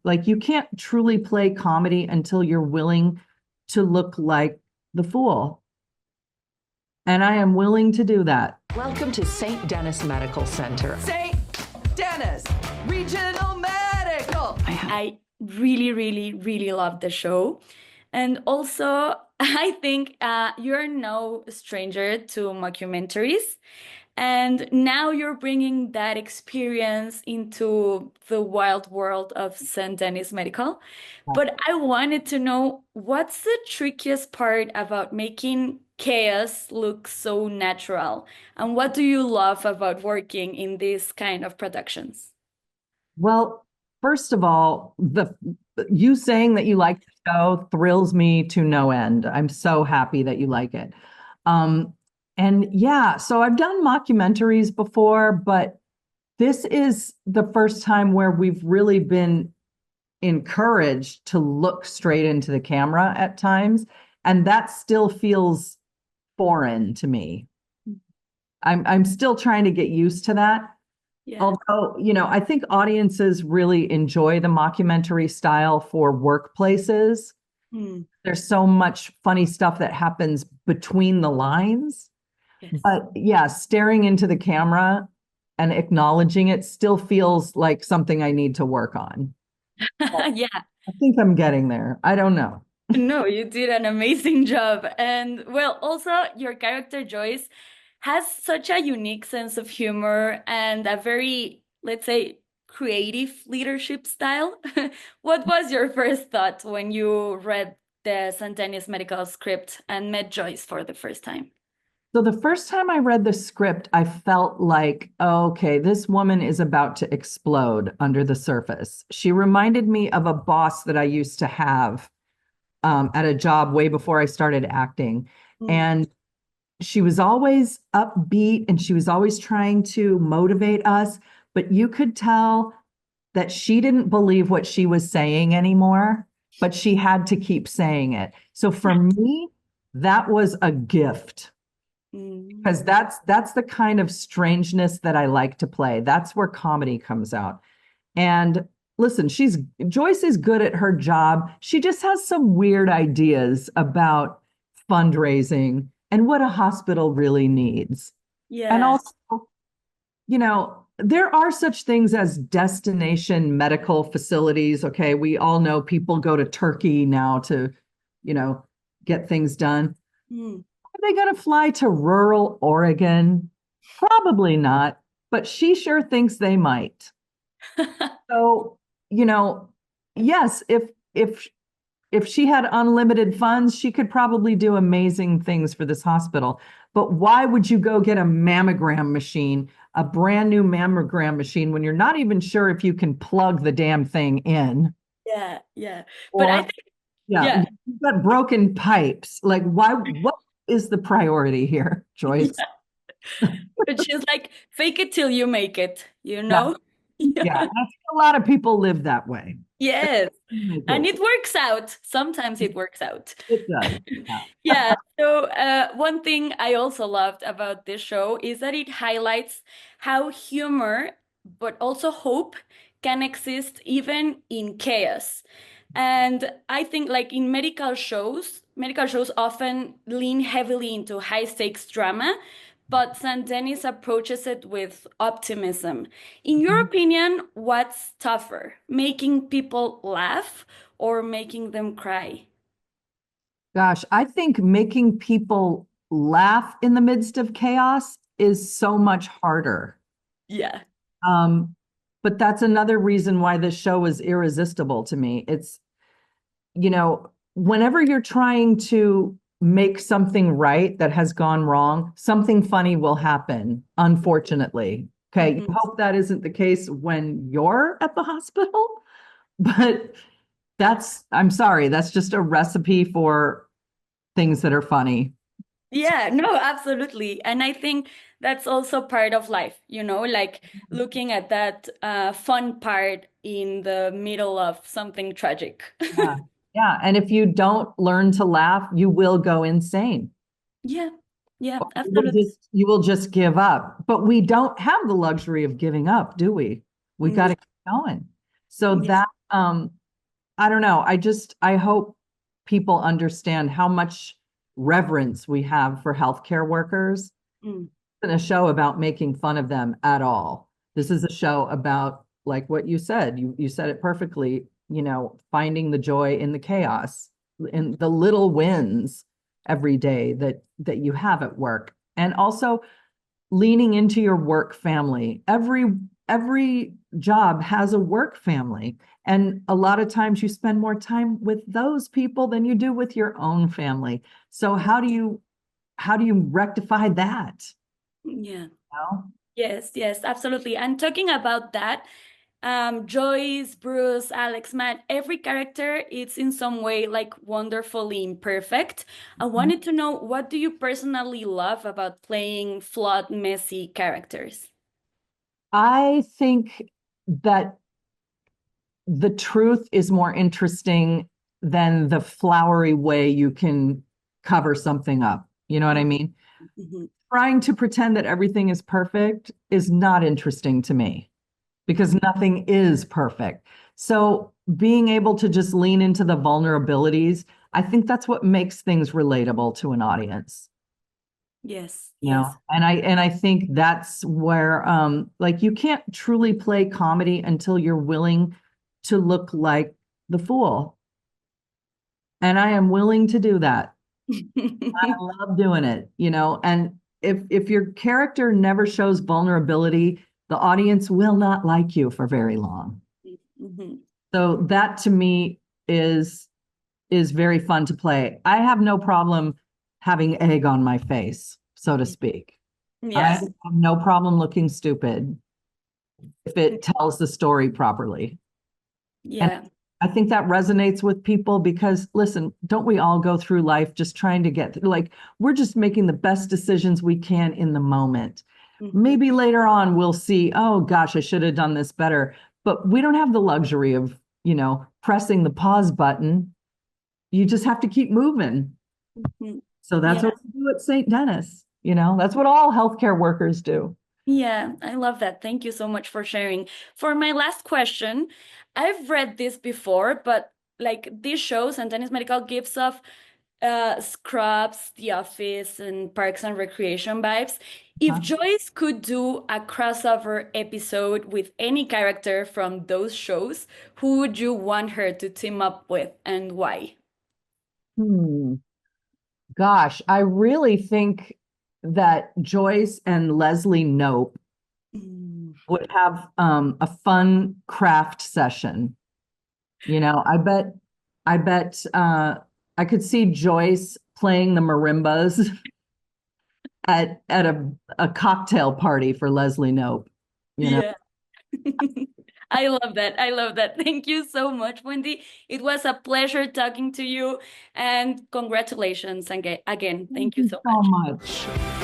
Like, you can't truly play comedy until you're willing to look like the fool. And I am willing to do that. Welcome to St. Denis Medical Center. St. Denis Regional Medical. I really, really, really love the show. And also, I think you're no stranger to mockumentaries. And now you're bringing that experience into the wild world of St. Denis Medical. But I wanted to know, what's the trickiest part about making chaos look so natural? And what do you love about working in these kind of productions? Well, first of all, you saying that you like the show thrills me to no end. I'm so happy that you like it. And yeah, so I've done mockumentaries before, but this is the first time where we've really been encouraged to look straight into the camera at times. And that still feels foreign to me. I'm still trying to get used to that. Yeah. Although, I think audiences really enjoy the mockumentary style for workplaces. There's so much funny stuff that happens between the lines. Yes. But yeah, staring into the camera and acknowledging it still feels like something I need to work on. Yeah. I think I'm getting there. I don't know. No, you did an amazing job. And well, also your character Joyce has such a unique sense of humor and a very, let's say, creative leadership style. What was your first thought when you read the St. Denis Medical script and met Joyce for the first time? So the first time I read the script, I felt like, okay, this woman is about to explode under the surface. She reminded me of a boss that I used to have at a job way before I started acting. And she was always upbeat and she was always trying to motivate us, but you could tell that she didn't believe what she was saying anymore, but she had to keep saying it. So for me, that was a gift. Because that's the kind of strangeness that I like to play. That's where comedy comes out. And listen, Joyce is good at her job. She just has some weird ideas about fundraising and what a hospital really needs. Yeah. And also, there are such things as destination medical facilities. Okay, we all know people go to Turkey now to, get things done. Are they going to fly to rural Oregon? Probably not, but she sure thinks they might. So, yes, if she had unlimited funds, she could probably do amazing things for this hospital. But why would you go get a mammogram machine, a brand new mammogram machine, when you're not even sure if you can plug the damn thing in? Yeah, yeah. But I think, yeah, you've got broken pipes. Like, what is the priority here, Joyce? Yeah. But she's like, fake it till you make it, Yeah. Yeah, a lot of people live that way. Yes. And it works out. Sometimes it works out. It does. Yeah. So one thing I also loved about this show is that it highlights how humor, but also hope, can exist even in chaos. And I think like in medical shows often lean heavily into high stakes drama, but St. Denis approaches it with optimism. In your opinion, what's tougher, making people laugh or making them cry? Gosh, I think making people laugh in the midst of chaos is so much harder. Yeah. But that's another reason why this show is irresistible to me. It's, whenever you're trying to make something right that has gone wrong, something funny will happen, unfortunately. Okay, you hope that isn't the case when you're at the hospital, but I'm sorry, that's just a recipe for things that are funny. Yeah, no, absolutely. And I think that's also part of life, like looking at that fun part in the middle of something tragic. Yeah. Yeah. And if you don't learn to laugh, you will go insane. Yeah. Yeah, absolutely. You will just give up. But we don't have the luxury of giving up, do we? We got to keep going. So that um, I don't know. I hope people understand how much reverence we have for healthcare workers. Mm. Isn't a show about making fun of them at all. This is a show about, like what you said. You said it perfectly, finding the joy in the chaos, in the little wins every day that you have at work. And also leaning into your work family. Every job has a work family. And a lot of times you spend more time with those people than you do with your own family. So how do you rectify that? Yeah. Know? Yes, yes, absolutely. And talking about that, Joyce, Bruce, Alex, Matt, every character is in some way like wonderfully imperfect. I wanted to know, what do you personally love about playing flawed, messy characters? I think that the truth is more interesting than the flowery way you can cover something up. You know what I mean? Mhm. Trying to pretend that everything is perfect is not interesting to me because nothing is perfect. So being able to just lean into the vulnerabilities, I think that's what makes things relatable to an audience. Yes, You know, yes. and I think that's where like you can't truly play comedy until you're willing to look like the fool. And I am willing to do that. I love doing it, and if your character never shows vulnerability, the audience will not like you for very long. Mhm. So that to me is very fun to play. I have no problem having egg on my face, so to speak. I Yes. have no problem looking stupid if it tells the story properly. And Yeah. I think that resonates with people because, listen, don't we all go through life just trying to get through? Like, we're just making the best decisions we can in the moment. Mhm. Maybe later on we'll see, oh gosh, I should have done this better. But we don't have the luxury of, pressing the pause button. You just have to keep moving. Mhm. So that's Yeah. what we do at St. Denis. That's what all healthcare workers do. Yeah, I love that. Thank you so much for sharing. For my last question, I've read this before, but like these shows and Tennis Medical gives off Scrubs, The Office, and Parks and Recreation vibes. If Huh? Joyce could do a crossover episode with any character from those shows, who would you want her to team up with and why? Hmm. Gosh, I really think that Joyce and Leslie Knope Mm. would have a fun craft session. I bet I could see Joyce playing the marimbas at a cocktail party for Leslie Knope. You know, Yeah. I love that. I love that. Thank you so much, Wendy. It was a pleasure talking to you and congratulations again. Thank Thank you you so so much. much.